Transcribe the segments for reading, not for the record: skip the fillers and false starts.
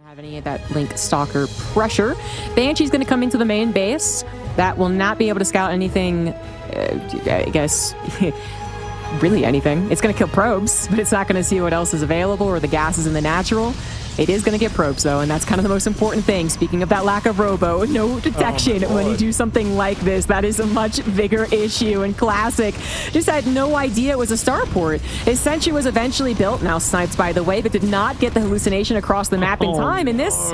Have any of that Link Stalker pressure. Banshee's going to come into the main base. That will not be able to scout anything, I guess, really anything. It's going to kill probes, but it's not going to see what else is available or the gases in the natural. It is going to get probes, though, and that's kind of the most important thing. Speaking of that lack of robo, no detection when you do something like this. That is a much bigger issue. And Classic just had no idea it was a starport. His sentry was eventually built, now sniped by the way, but did not get the hallucination across the map in time. And this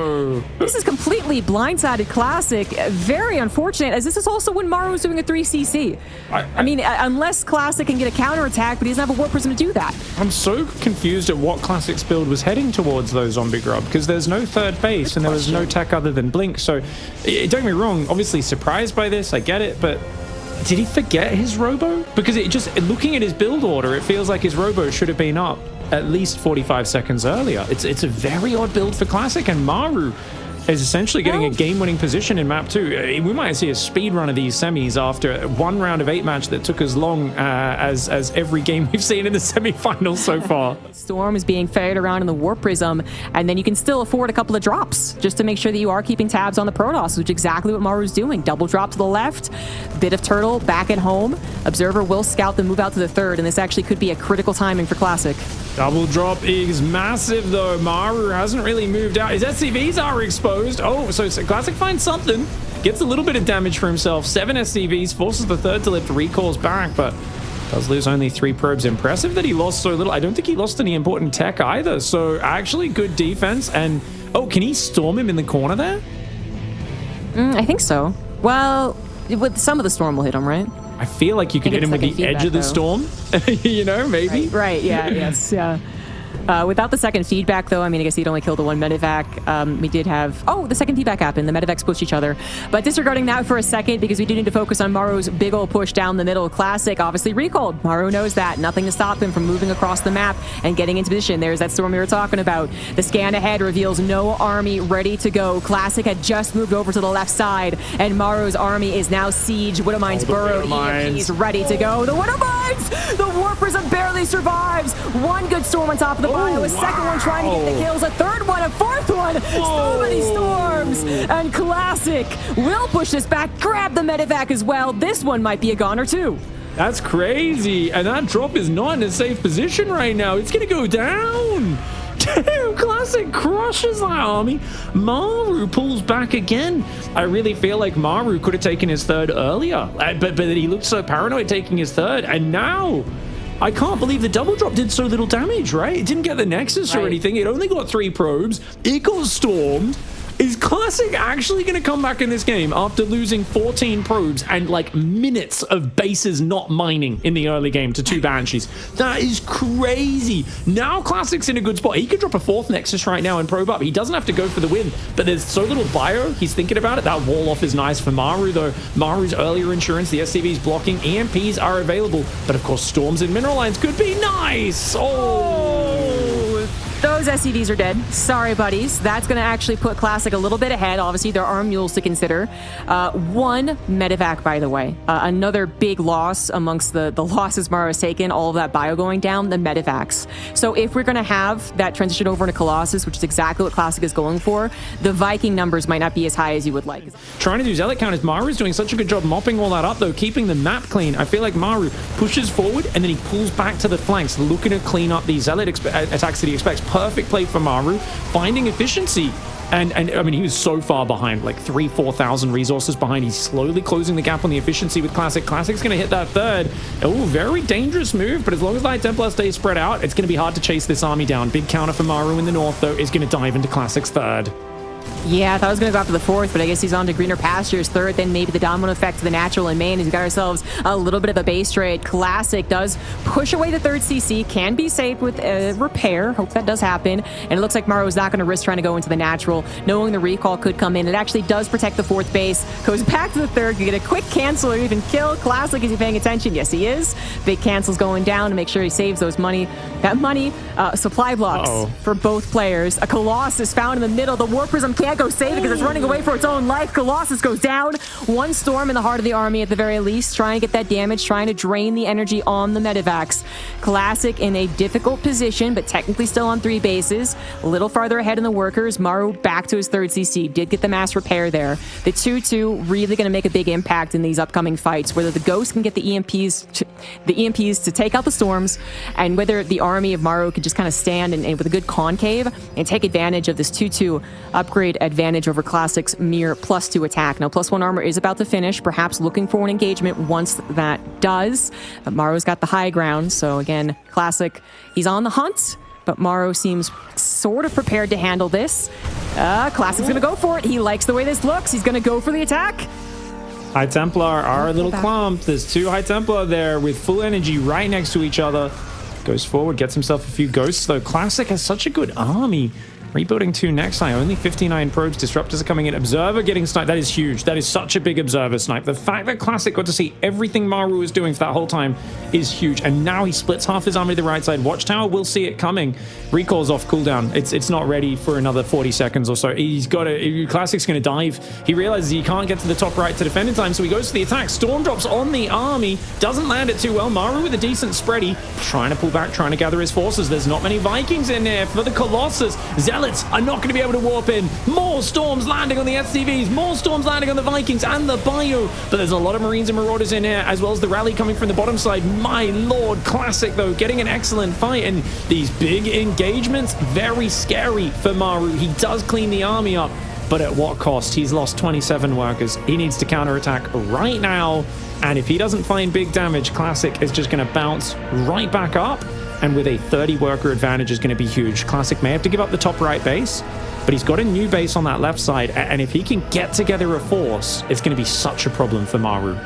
is completely blindsided Classic. Very unfortunate, as this is also when Maru was doing a 3cc. I mean, unless Classic can get a counterattack, but he doesn't have a warp prism to do that. I'm so confused at what Classic's build was heading towards, though, Zombie Grub, because there's no third base and there was no tech other than Blink. So don't get me wrong, obviously surprised by this, I get it, but did he forget his robo? Because it just, looking at his build order, it feels like his robo should have been up at least 45 seconds earlier. It's a very odd build for Classic, and Maru is essentially getting a game-winning position in map 2. We might see a speed run of these semis after one round of 8 match that took as long as every game we've seen in the semifinals so far. Storm is being ferried around in the Warp Prism, and then you can still afford a couple of drops just to make sure that you are keeping tabs on the Protoss, which is exactly what Maru's doing. Double drop to the left, bit of turtle back at home. Observer will scout the move out to the third, and this actually could be a critical timing for Classic. Double drop is massive, though. Maru hasn't really moved out. His SCVs are exposed. Oh, so Classic finds something. Gets a little bit of damage for himself. 7 SCVs, forces the third to lift, recalls back, but does lose only 3 probes. Impressive that he lost so little. I don't think he lost any important tech either. So actually good defense. And, oh, can he storm him in the corner there? I think so. Well, with some of the storm will hit him, right? I feel like you can hit him with the edge of the storm. You know, maybe. Right, yeah, yes, yeah. Without the second feedback, though, I mean, I guess he'd only killed the one medevac. We did have... Oh, the second feedback happened. The medevacs pushed each other. But disregarding that for a second, because we do need to focus on Maru's big ol' push down the middle. Classic obviously recalled. Maru knows that. Nothing to stop him from moving across the map and getting into position. There's that storm we were talking about. The scan ahead reveals no army ready to go. Classic had just moved over to the left side, and Maru's army is now siege. Widowmines burrowed. EMPs ready to go. The Widowmines! The Warp Prism barely survives. One good storm on top of the bio, a second one trying to get the kills, a third one, a fourth one. So many storms. And Classic will push this back, grab the medevac as well. This one might be a goner too. That's crazy. And that drop is not in a safe position right now. It's going to go down. Damn, Classic crushes that army. Maru pulls back again. I really feel like Maru could have taken his third earlier, but he looked so paranoid taking his third, and now I can't believe the double drop did so little damage, right? It didn't get the Nexus or anything. It only got 3 probes. It got stormed. Is Classic actually going to come back in this game after losing 14 probes and like minutes of bases not mining in the early game to 2 Banshees? That is crazy. Now Classic's in a good spot. He could drop a 4th Nexus right now and probe up. He doesn't have to go for the win, but there's so little bio. He's thinking about it. That wall off is nice for Maru, though. Maru's earlier insurance, the SCV's blocking. EMPs are available, but of course storms and mineral lines could be nice. Those SCVs are dead. Sorry, buddies. That's going to actually put Classic a little bit ahead. Obviously, there are mules to consider. 1 medevac, by the way. Another big loss amongst the losses Maru has taken, all of that bio going down, the medevacs. So if we're going to have that transition over into Colossus, which is exactly what Classic is going for, the Viking numbers might not be as high as you would like. Trying to do zealot counters. Maru's doing such a good job mopping all that up, though, keeping the map clean. I feel like Maru pushes forward and then he pulls back to the flanks, looking to clean up these zealot attacks that he expects. Perfect play for Maru, finding efficiency. And I mean, he was so far behind, like 3,000-4,000 resources behind. He's slowly closing the gap on the efficiency with Classic. Classic's going to hit that third. Oh, very dangerous move, but as long as Light Templar stays spread out, it's going to be hard to chase this army down. Big counter for Maru in the north, though, is going to dive into Classic's third. Yeah, I thought I was going to go after the 4th, but I guess he's on to greener pastures. 3rd, then maybe the domino effect to the natural and main. We've got ourselves a little bit of a base trade. Classic does push away the 3rd CC, can be saved with repair. Hope that does happen. And it looks like Maru is not going to risk trying to go into the natural, knowing the recall could come in. It actually does protect the 4th base. Goes back to the 3rd, can get a quick cancel or even kill. Classic, is he paying attention? Yes, he is. Big cancel's going down to make sure he saves those money. That money, supply blocks for both players. A Colossus found in the middle. The Warp Prism Storm can't go save it because it's running away for its own life. Colossus goes down. One Storm in the heart of the army at the very least, trying to get that damage, trying to drain the energy on the Medivacs. Classic in a difficult position, but technically still on 3 bases. A little farther ahead in the workers. Maru back to his 3rd CC. Did get the mass repair there. The 2-2 really going to make a big impact in these upcoming fights, whether the Ghost can get the EMPs to take out the Storms, and whether the army of Maru can just kind of stand and with a good concave and take advantage of this 2-2 upgrade advantage over Classic's mere +2 attack. Now, +1 armor is about to finish, perhaps looking for an engagement once that does. But Maru's got the high ground, so again, Classic, he's on the hunt, but Maru seems sort of prepared to handle this. Classic's gonna go for it. He likes the way this looks. He's gonna go for the attack. High Templar are a little clumped. There's 2 High Templar there with full energy right next to each other. Goes forward, gets himself a few ghosts, though. Classic has such a good army. Rebuilding 2 next time. Only 59 probes. Disruptors are coming in. Observer getting sniped. That is huge. That is such a big Observer snipe. The fact that Classic got to see everything Maru was doing for that whole time is huge. And now he splits half his army to the right side. Watchtower will see it coming. Recall's off cooldown. It's not ready for another 40 seconds or so. He's got to... Classic's going to dive. He realizes he can't get to the top right to defend in time, so he goes for the attack. Storm drops on the army. Doesn't land it too well. Maru with a decent spready. Trying to pull back, trying to gather his forces. There's not many Vikings in there for the Colossus. Zealots are not going to be able to warp in. More Storms landing on the SCVs. More Storms landing on the Vikings and the Bio. But there's a lot of Marines and Marauders in here, as well as the rally coming from the bottom side. My lord, Classic, though, getting an excellent fight. And these big engagements, very scary for Maru. He does clean the army up, but at what cost? He's lost 27 workers. He needs to counterattack right now. And if he doesn't find big damage, Classic is just going to bounce right back up. And with a 30 worker advantage is going to be huge. Classic may have to give up the top right base, but he's got a new base on that left side. And if he can get together a force, it's going to be such a problem for Maru.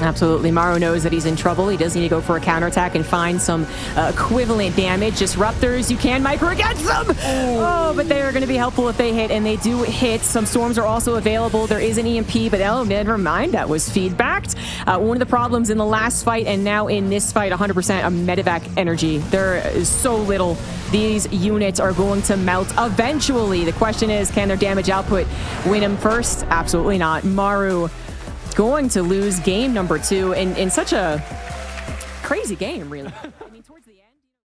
Absolutely. Maru knows that he's in trouble. He does need to go for a counterattack and find some equivalent damage. Disruptors, you can micro against them! Oh, but they are going to be helpful if they hit, and they do hit. Some Storms are also available. There is an EMP, but oh, never mind. That was feedbacked. One of the problems in the last fight and now in this fight, 100% of Medivac energy. There is so little. These units are going to melt eventually. The question is, can their damage output win them first? Absolutely not. Maru going to lose game number 2 in such a crazy game, really.